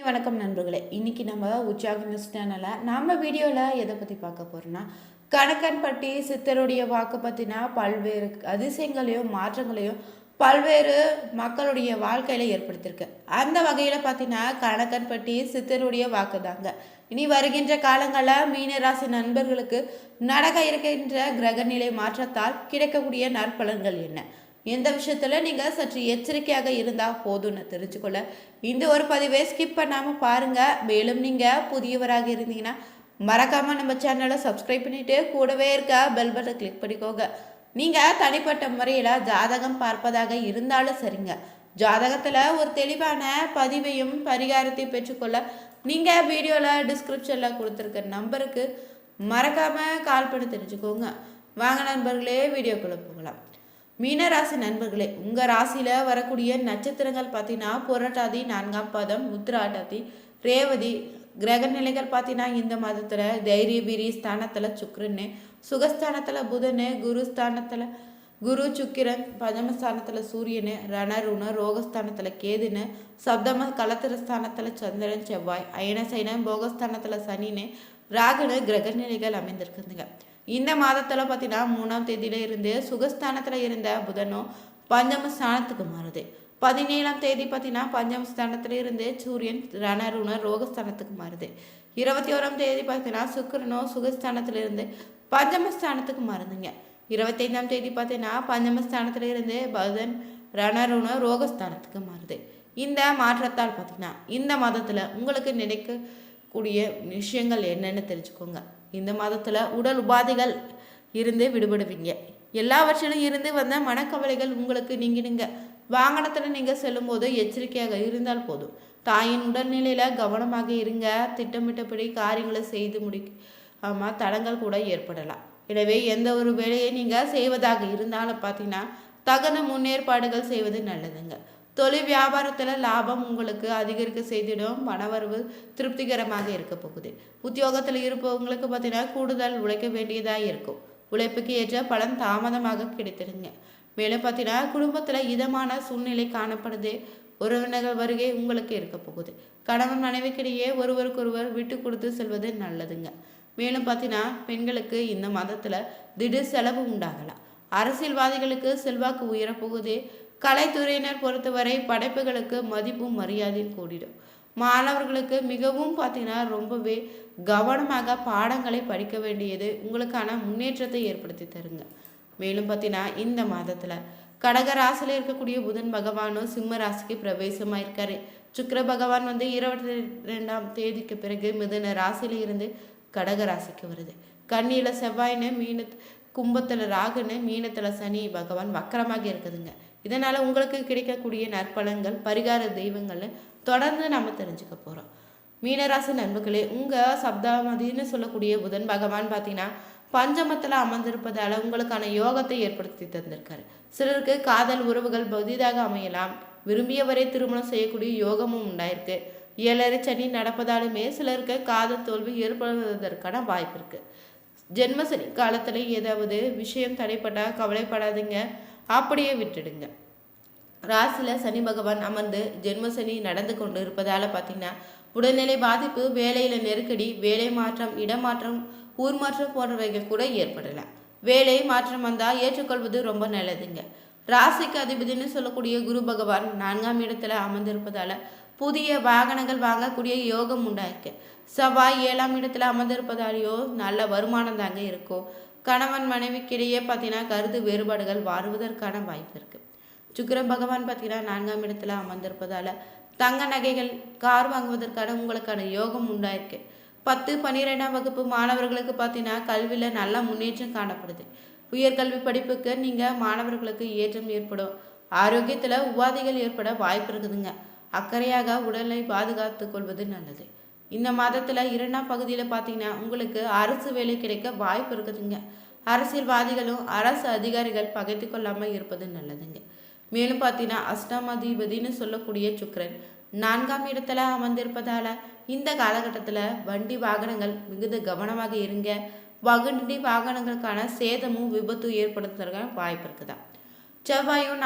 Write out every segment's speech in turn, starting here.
வணக்கம் நண்பர்களே. இன்னைக்கு நம்ம உற்சாக நியூஸ் சேனலில் நம்ம வீடியோவில் எதை பற்றி பார்க்க போகிறோம்னா, கணக்கன்பட்டி சித்தருடைய வாக்கு பற்றினா பல்வேறு அதிசயங்களையும் மாற்றங்களையும் பல்வேறு மக்களுடைய வாழ்க்கையில் ஏற்படுத்தியிருக்கு. அந்த வகையில் பார்த்தீங்கன்னா கணக்கன்பட்டி சித்தருடைய வாக்கு தாங்க. இனி வருகின்ற காலங்களில் மீனராசி நண்பர்களுக்கு நடக்க இருக்கின்ற கிரகநிலை மாற்றத்தால் கிடைக்கக்கூடிய நற்பலன்கள் என்ன, எந்த விஷயத்தில் நீங்கள் சற்று எச்சரிக்கையாக இருந்தால் போதும்னு தெரிஞ்சுக்கொள்ள இந்த ஒரு பதிவை ஸ்கிப் பண்ணாமல் பாருங்கள். மேலும் நீங்கள் புதியவராக இருந்தீங்கன்னா மறக்காமல் நம்ம சேனலை சப்ஸ்கிரைப் பண்ணிவிட்டு கூடவே இருக்க பெல் பட்டனை கிளிக் பண்ணிக்கோங்க. நீங்கள் தனிப்பட்ட முறையில் ஜாதகம் பார்ப்பதாக இருந்தாலும் சரிங்க, ஜாதகத்தில் ஒரு தெளிவான பதிவையும் பரிகாரத்தையும் பெற்றுக்கொள்ள நீங்கள் வீடியோவில் டிஸ்கிரிப்ஷனில் கொடுத்துருக்க நம்பருக்கு மறக்காமல் கால் பண்ணி தெரிஞ்சுக்கோங்க. வாங்க நண்பர்களே, வீடியோக்குள்ளே போகலாம். மீனராசி நண்பர்களே, உங்கள் ராசியில் வரக்கூடிய நட்சத்திரங்கள் பார்த்தீங்கன்னா புரட்டாதி 4ஆம் பாதம், உத்திராட்டாதி, ரேவதி. கிரக நிலைகள் பார்த்தீங்கன்னா இந்த மாதத்தில் தைரிய வீரி ஸ்தானத்தில் சுக்கிரன்னு, சுகஸ்தானத்தில் புதனு, குருஸ்தானத்தில் குரு சுக்கிரன், பஞ்சமஸ்தானத்தில் சூரியனு, ரணருண ரோகஸ்தானத்தில் கேதுன்னு, சப்தம கலத்திரஸ்தானத்தில் சந்திரன் செவ்வாய், அயனசைனம் போகஸ்தானத்தில் சனின்னு, ராகுனு கிரக நிலைகள் அமைந்திருக்குதுங்க. இந்த மாதத்தில் பார்த்தீங்கன்னா 3ஆம் தேதியில இருந்து சுகஸ்தானத்தில் இருந்த புதனும் பஞ்சமஸ்தானத்துக்கு மாறுது. 17ஆம் தேதி பார்த்தீங்கன்னா பஞ்சமஸ்தானத்தில் இருந்து சூரியன் ரணருண ரோகஸ்தானத்துக்கு மாறுது. 21ஆம் தேதி பார்த்தீங்கன்னா சுக்கிரனோ சுகஸ்தானத்திலிருந்து பஞ்சமஸ்தானத்துக்கு மாறுதுங்க. 25ஆம் தேதி பார்த்தீங்கன்னா பஞ்சமஸ்தானத்தில் இருந்து புதன் ரணருண ரோகஸ்தானத்துக்கு மாறுது. இந்த மாற்றத்தால் பார்த்தீங்கன்னா இந்த மாதத்தில் உங்களுக்கு நினைக்கக்கூடிய விஷயங்கள் என்னென்னு தெரிஞ்சுக்கோங்க. இந்த மாதத்தில் உடல் உபாதைகள் இருந்து விடுபடுவீங்க. எல்லாவற்றிலும் இருந்து வந்த மனக்கவலைகள் உங்களுக்கு நீங்கிடுங்க. வாகனத்தில் நீங்கள் செல்லும்போது எச்சரிக்கையாக இருந்தால் போதும். தாயின் உடல்நிலையில் கவனமாக இருங்க. திட்டமிட்டபடி காரியங்களை செய்து முடிக்காமல் தடங்கள் கூட ஏற்படலாம். எனவே எந்த ஒரு வேலையை நீங்கள் செய்வதாக இருந்தாலும் பார்த்தீங்கன்னா தகுந்த முன்னேற்பாடுகள் செய்வது நல்லதுங்க. தொழில் வியாபாரத்தில் லாபம் உங்களுக்கு அதிகரிக்க செய்திடும். பணவரவு திருப்திகரமாக இருக்க போகுது. உத்தியோகத்தில் இருப்பவங்களுக்கு பார்த்தீங்கன்னா கூடுதல் உழைக்க வேண்டியதாக இருக்கும். உழைப்புக்கு ஏற்ற பலன் தாமதமாக கிடைத்திடுங்க. மேலும் பார்த்தீங்கன்னா குடும்பத்தில் இதமான சூழ்நிலை காணப்படுது. உறவினர்கள் வருகை உங்களுக்கு இருக்க போகுது. கணவன் மனைவிக்கிடையே ஒருவருக்கொருவர் விட்டு கொடுத்து செல்வது நல்லதுங்க. மேலும் பார்த்தீங்கன்னா பெண்களுக்கு இந்த மாதத்தில் திடீர் செலவு உண்டாகலாம். அரசியல்வாதிகளுக்கு செல்வாக்கு உயரப்போகுது. கலைத்துறையினர் பொறுத்தவரை படைப்புகளுக்கு மதிப்பும் மரியாதையும் கூடிடும். மாணவர்களுக்கு மிகவும் பார்த்தீங்கன்னா ரொம்பவே கவனமாக பாடங்களை படிக்க வேண்டியது உங்களுக்கான முன்னேற்றத்தை ஏற்படுத்தி தருங்க. மேலும் பார்த்தீங்கன்னா இந்த மாதத்தில் கடக ராசியில் இருக்கக்கூடிய புதன் பகவானும் சிம்ம ராசிக்கு பிரவேசமாக இருக்காரு. சுக்கிர பகவான் 22ஆம் தேதிக்கு பிறகு மிதுன ராசியில இருந்து கடக ராசிக்கு வருது. கன்னியில் செவ்வாயின்னு, கும்பத்தில் ராகுன்னு, மீனத்தில் சனி பகவான் வக்கரமாக இருக்குதுங்க. இதனால் உங்களுக்கு கிடைக்கக்கூடிய நற்பலன்கள் பரிகார தெய்வங்கள்னு தொடர்ந்து நம்ம தெரிஞ்சுக்க போகிறோம். மீனராசி நண்பர்களே, உங்கள் சப்தாமதின்னு சொல்லக்கூடிய புதன் பகவான் பார்த்தீங்கன்னா பஞ்சமத்தில் அமர்ந்திருப்பதால் உங்களுக்கான யோகத்தை ஏற்படுத்தி தந்திருக்காரு. சிலருக்கு காதல் உறவுகள் புதிதாக அமையலாம். விரும்பியவரை திருமணம் செய்யக்கூடிய யோகமும் உண்டாயிருக்கு. 7.5 சனி நடப்பதாலுமே சிலருக்கு காதல் தோல்வி ஏற்படுவதற்கான வாய்ப்பு இருக்குது. ஜென்மசனி காலத்தில் ஏதாவது விஷயம் தடைப்பட்டால் கவலைப்படாதீங்க, அப்படியே விட்டுடுங்க. ராசியில் சனி பகவான் அமர்ந்து ஜென்மசனி நடந்து கொண்டு இருப்பதால் பார்த்தீங்கன்னா உடல்நிலை பாதிப்பு, வேலையில் நெருக்கடி, வேலை மாற்றம், இடமாற்றம், ஊர் மாற்றம் போன்றவைகள் கூட ஏற்படலாம். வேலை மாற்றம் வந்தால் ஏற்றுக்கொள்வது ரொம்ப நல்லதுங்க. ராசிக்கு அதிபதினு சொல்லக்கூடிய குரு பகவான் 4ஆம் இடத்துல அமர்ந்திருப்பதால் புதிய வாகனங்கள் வாங்கக்கூடிய யோகம் உண்டாயிருக்கு. செவ்வாய் 7ஆம் இடத்துல அமர்ந்திருப்பதாலேயோ நல்ல வருமானம் தாங்க இருக்கும். கணவன் மனைவிக்கிடையே பார்த்தீங்கன்னா கருத்து வேறுபாடுகள் வருவதற்கான வாய்ப்பு இருக்குது. சுக்கிர பகவான் பார்த்தீங்கன்னா 4ஆம் இடத்துல அமர்ந்திருப்பதால் தங்க நகைகள், கார் வாங்குவதற்கான உங்களுக்கான யோகம் உண்டாயிருக்கு. 10, 12ஆம் வகுப்பு மாணவர்களுக்கு பார்த்தீங்கன்னா கல்வியில் நல்ல முன்னேற்றம் காணப்படுது. உயர்கல்வி படிப்புக்கு நீங்கள் மாணவர்களுக்கு ஏற்றம் ஏற்படும். ஆரோக்கியத்தில் உபாதைகள் ஏற்பட வாய்ப்பு இருக்குதுங்க. அக்கறையாக உடலை பாதுகாத்து கொள்வது நல்லது. இந்த மாதத்தில் 2ஆம் பகுதியில் பார்த்தீங்கன்னா உங்களுக்கு அரசு வேலை கிடைக்க வாய்ப்பு இருக்குதுங்க. அரசியல்வாதிகளும் அரசு அதிகாரிகள் பகைத்து கொள்ளாமல் இருப்பது நல்லதுங்க. மேலும் பார்த்தீங்கன்னா அஷ்டமாதிபதினு சொல்லக்கூடிய சுக்கிரன் 4ஆம் இடத்துல அமர்ந்திருப்பதால் இந்த காலகட்டத்தில் வண்டி வாகனங்கள் மிகுந்த கவனமாக இருங்க. வண்டி வாகனங்களுக்கான சேதமும் விபத்தும் ஏற்படுத்துறதுக்கான வாய்ப்பு இருக்குதா. செவ்வாயும்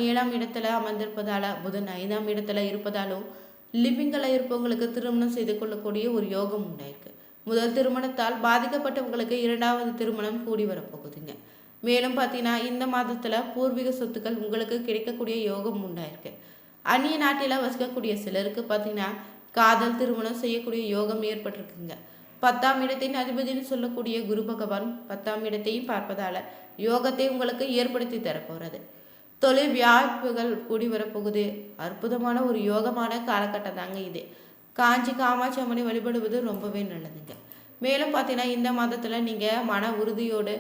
7ஆம் இடத்துல அமர்ந்திருப்பதால் புதன் 5ஆம் இடத்துல இருப்பதாலும் லிவிங்கில் இருப்பவங்களுக்கு திருமணம் செய்து கொள்ளக்கூடிய ஒரு யோகம் உண்டாயிருக்கு. முதல் திருமணத்தால் பாதிக்கப்பட்டவங்களுக்கு இரண்டாவது திருமணம் கூடி வரப்போகுதுங்க. மேலும் பார்த்தீங்கன்னா இந்த மாதத்தில் பூர்வீக சொத்துக்கள் உங்களுக்கு கிடைக்கக்கூடிய யோகம் உண்டாயிருக்கு. அந்நிய நாட்டில் வசிக்கக்கூடிய சிலருக்கு பார்த்தீங்கன்னா காதல் திருமணம் செய்யக்கூடிய யோகம் ஏற்பட்டிருக்குங்க. 10ஆம் இடத்தின் அதிபதினு சொல்லக்கூடிய குரு பகவான் 10ஆம் இடத்தையும் பார்ப்பதால யோகத்தை உங்களுக்கு ஏற்படுத்தி தரப்போகிறது. தொழில் வாய்ப்புகள் கூடி வரப்போகுது. அற்புதமான ஒரு யோகமான காலகட்டம் தாங்க இது. காஞ்சி காமாட்சி அம்மனை வழிபடுவது ரொம்பவே நல்லதுங்க. மேலும் பார்த்தீங்கன்னா இந்த மாதத்தில் நீங்கள் மன உறுதியோடு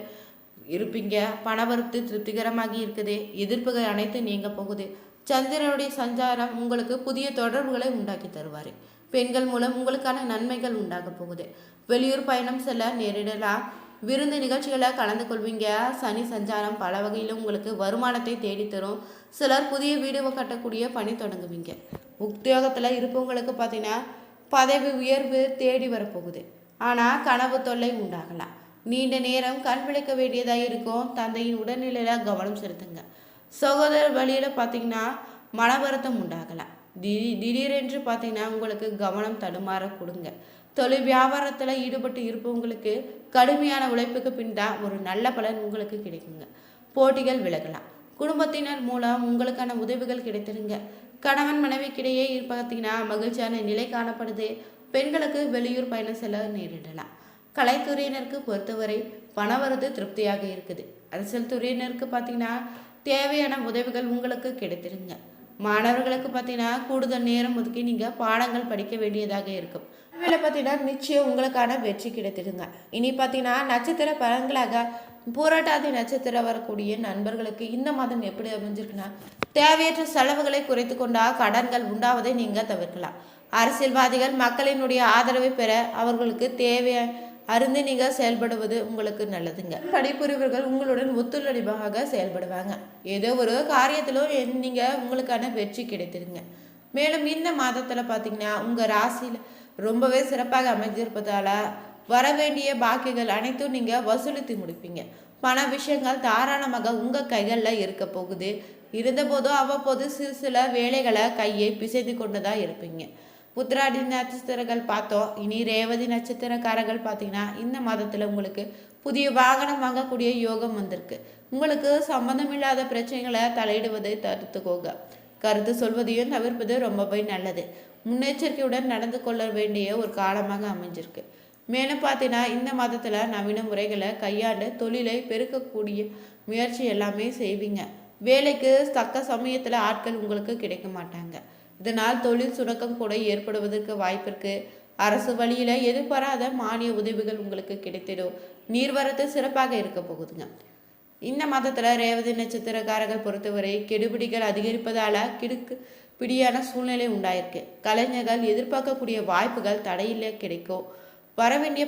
இருப்பீங்க. பணவரத்து திருப்திகரமாகி இருக்குது. எதிர்ப்புகள் அனைத்தும் நீங்க போகுது. சந்திரனுடைய சஞ்சாரம் உங்களுக்கு புதிய தொடர்புகளை உண்டாக்கி தருவார். பெண்கள் மூலம் உங்களுக்கான நன்மைகள் உண்டாக போகுது. வெளியூர் பயணம் செல்ல நேரிடலாம். விருந்து நிகழ்ச்சிகளை கலந்து கொள்வீங்க. சனி சஞ்சாரம் பல வகையிலும் உங்களுக்கு வருமானத்தை தேடித்தரும். சிலர் புதிய வீடு கட்டக்கூடிய பணி தொடங்குவீங்க. உத்தியோகத்தில் இருப்பவங்களுக்கு பார்த்தீங்கன்னா பதவி உயர்வு தேடி வரப்போகுது. ஆனால் கனவு தொல்லை உண்டாகலாம். நீண்ட நேரம் கண் விளக்க வேண்டியதாக இருக்கும். தந்தையின் உடல்நிலையில் கவனம் செலுத்துங்க. சகோதர வழியில் பார்த்தீங்கன்னா மன வருத்தம் உண்டாகலாம். திடீரென்று பார்த்தீங்கன்னா உங்களுக்கு கவனம் தடுமாற கொடுங்க. தொழில் வியாபாரத்தில் ஈடுபட்டு இருப்பவங்களுக்கு கடுமையான உழைப்புக்கு பின் தான் ஒரு நல்ல பலன் உங்களுக்கு கிடைக்குங்க. போட்டிகள் விலகலாம். குடும்பத்தினர் மூலம் உங்களுக்கான உதவிகள் கிடைத்திருங்க. கணவன் மனைவிக்கிடையே பார்த்தீங்கன்னா மகிழ்ச்சியான நிலை காணப்படுது. பெண்களுக்கு வெளியூர் பயணம் செல்ல நேரிடலாம். கலைத்துறையினருக்கு பொறுத்தவரை பணவரது திருப்தியாக இருக்குது. அரசியல் துறையினருக்கு பார்த்தீங்கன்னா தேவையான உதவிகள் உங்களுக்கு கிடைத்திருங்க. மாணவர்களுக்கு பார்த்தீங்கன்னா கூடுதல் நேரம் ஒதுக்கி நீங்கள் பாடங்கள் படிக்க வேண்டியதாக இருக்கும். வேலை பார்த்தீங்கன்னா நிச்சயம் உங்களுக்கான வெற்றி கிடைத்திடுங்க. இனி பார்த்தீங்கன்னா நட்சத்திர பலன்களாக போராட்டாதி நட்சத்திரம் வரக்கூடிய நண்பர்களுக்கு இந்த மாதம் எப்படி அமைஞ்சிருக்குன்னா தேவையற்ற செலவுகளை குறைத்து கொண்டா கடன்கள் உண்டாவதை நீங்கள் தவிர்க்கலாம். அரசியல்வாதிகள் மக்களினுடைய ஆதரவை பெற அவர்களுக்கு தேவையான அருந்து நீங்கள் செயல்படுவது உங்களுக்கு நல்லதுங்க. பணிபுரிவர்கள் உங்களுடன் ஒத்துழைப்பாக செயல்படுவாங்க. ஏதோ ஒரு காரியத்திலும் நீங்கள் உங்களுக்கான வெற்றி கிடைத்திருங்க. மேலும் இந்த மாதத்தில் பார்த்தீங்கன்னா உங்கள் ராசியில் ரொம்பவே சிறப்பாக அமைஞ்சிருப்பதால வர வேண்டிய பாக்கிகள் அனைத்தும் நீங்கள் வசூலித்து முடிப்பீங்க. பண விஷயங்கள் தாராளமாக உங்கள் கைகளில் இருக்க போகுது. இருந்தபோதும் அவ்வப்போது சில வேலைகளை கையை பிசைந்து கொண்டு தான் இருப்பீங்க. உத்திராடி நட்சத்திரங்கள் பார்த்தோம். இனி ரேவதி நட்சத்திரக்காரர்கள் பார்த்தீங்கன்னா இந்த மாதத்தில் உங்களுக்கு புதிய வாகனம் வாங்கக்கூடிய யோகம் வந்திருக்கு. உங்களுக்கு சம்பந்தமில்லாத பிரச்சனைகளை தலையிடுவதை தடுத்துக்கோங்க. கருத்து சொல்வதையும் தவிர்ப்பது ரொம்பவே நல்லது. முன்னெச்சரிக்கையுடன் நடந்து கொள்ள வேண்டிய ஒரு காலமாக அமைஞ்சிருக்கு. மேலும் பார்த்தீங்கன்னா இந்த மாதத்தில் நவீன முறைகளை கையாண்டு தொழிலை பெருக்கக்கூடிய முயற்சி எல்லாமே செய்வீங்க. வேலைக்கு தக்க சமயத்தில் ஆட்கள் உங்களுக்கு கிடைக்க மாட்டாங்க. இதனால் தொழில் சுணக்கம் கூட ஏற்படுவதற்கு வாய்ப்பிருக்கு. அரசு வழியில் எதிர்பாராத மானிய உதவிகள் உங்களுக்கு கிடைத்திடும். நீர்வரத்து சிறப்பாக இருக்க போகுதுங்க. இந்த மாதத்தில் ரேவதி நட்சத்திரக்காரர்கள் பொறுத்தவரை கெடுபிடிகள் அதிகரிப்பதால் கிடுக்கு பிடியான சூழ்நிலை உண்டாயிருக்கு. கலைஞர்கள் எதிர்பார்க்கக்கூடிய வாய்ப்புகள் தடையில கிடைக்கும். வரவேண்டிய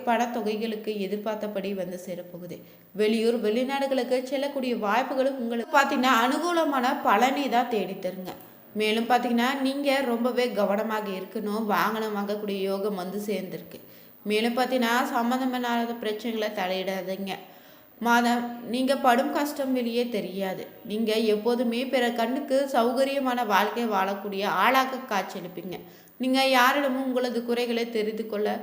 பணத்தொகைகளுக்கு எதிர்பார்த்தபடி வந்து சேரப்போகுது. வெளியூர் வெளிநாடுகளுக்கு செல்லக்கூடிய வாய்ப்புகளும் உங்களுக்கு பார்த்தீங்கன்னா அனுகூலமான பலனை தான் தேடித்தருங்க. மேலும் பார்த்தீங்கன்னா நீங்கள் ரொம்பவே கவனமாக இருக்கணும். வாகனம் வாங்கக்கூடிய யோகம் வந்து சேர்ந்துருக்கு. மேலும் பார்த்தீங்கன்னா சம்மந்தமில்லாத பிரச்சனைகளை தலையிடாதீங்க. மாதம் நீங்கள் படும் கஷ்டம் வெளியே தெரியாது. நீங்கள் எப்போதுமே பிற கண்ணுக்கு சௌகரியமான வாழ்க்கை வாழக்கூடிய ஆளாக காட்சியளிப்பீங்க. நீங்கள் யாரிடமும் உங்களது குறைகளை தெரிந்து கொள்ள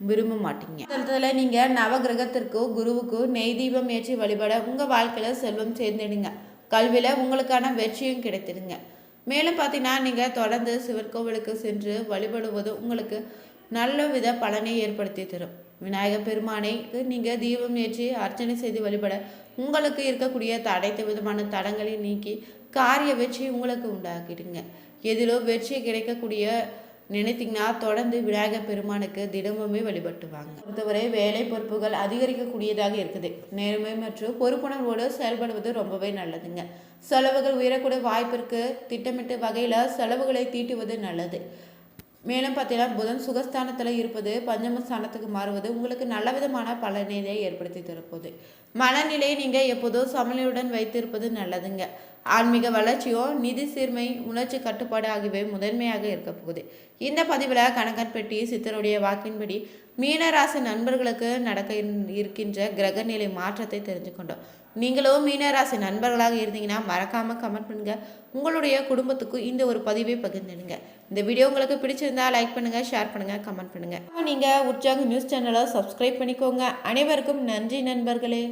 விரும்ப மாட்டீங்க. அதில் நீங்கள் நவகிரகத்திற்கோ குருவுக்கோ நெய் தீபம் ஏற்றி வழிபட உங்கள் வாழ்க்கையில் செல்வம் சேர்ந்துடுங்க. கல்வியில் உங்களுக்கான வெற்றியும் கிடைத்திடுங்க. மேலும் பார்த்தீங்கன்னா நீங்கள் தொடர்ந்து சிவன் கோவிலுக்கு சென்று வழிபடுவது உங்களுக்கு நல்ல வித பலனை ஏற்படுத்தி தரும். விநாயகர் பெருமானைக்கு நீங்கள் தீபம் ஏற்றி அர்ச்சனை செய்து வழிபட உங்களுக்கு இருக்கக்கூடிய அனைத்து விதமான தடங்களை நீக்கி காரிய வெற்றி உங்களுக்கு உண்டாக்கிடுங்க. எதிலோ வெற்றி கிடைக்கக்கூடிய நினைத்தீங்கன்னா தொடர்ந்து விநாயகர் பெருமானுக்கு தினமுமே வழிபட்டுவாங்க. பொறுத்தவரை வேலை பொறுப்புகள் அதிகரிக்கக்கூடியதாக இருக்குது. நேர்மை மற்றும் பொறுப்புணர்வோடு செயல்படுவது ரொம்பவே நல்லதுங்க. செலவுகள் உயரக்கூடிய வாய்ப்பிற்கு திட்டமிட்டு வகையில் செலவுகளை தீட்டுவது நல்லது. மேலும் பார்த்தீங்கன்னா புதன் சுகஸ்தானத்தில் இருப்பது பஞ்சமஸ்தானத்துக்கு மாறுவது உங்களுக்கு நல்ல விதமான பலனை ஏற்படுத்தி தரப்போகுது. மனநிலையை நீங்கள் எப்போதும் சமநிலையுடன் வைத்திருப்பது நல்லதுங்க. ஆன்மீக வளர்ச்சியோ நிதி சீர்மை உணர்ச்சி கட்டுப்பாடு ஆகியவை முதன்மையாக இருக்க போகுது. இந்த பதிவில் கணக்கன்பட்டி சித்தருடைய வாக்கின்படி மீனராசி நண்பர்களுக்கு நடக்க இருக்கின்ற கிரகநிலை மாற்றத்தை தெரிஞ்சுக்கொண்டோம். நீங்களும் மீனராசி நண்பர்களாக இருந்தீங்கன்னா மறக்காமல் கமெண்ட் பண்ணுங்க. உங்களுடைய குடும்பத்துக்கும் இந்த ஒரு பதிவை பகிர்ந்துடுங்க. இந்த வீடியோ உங்களுக்கு பிடிச்சிருந்தா லைக் பண்ணுங்கள், ஷேர் பண்ணுங்கள், கமெண்ட் பண்ணுங்கள். நீங்கள் உற்சாகம் நியூஸ் சேனலை சப்ஸ்கிரைப் பண்ணிக்கோங்க. அனைவருக்கும் நன்றி நண்பர்களே.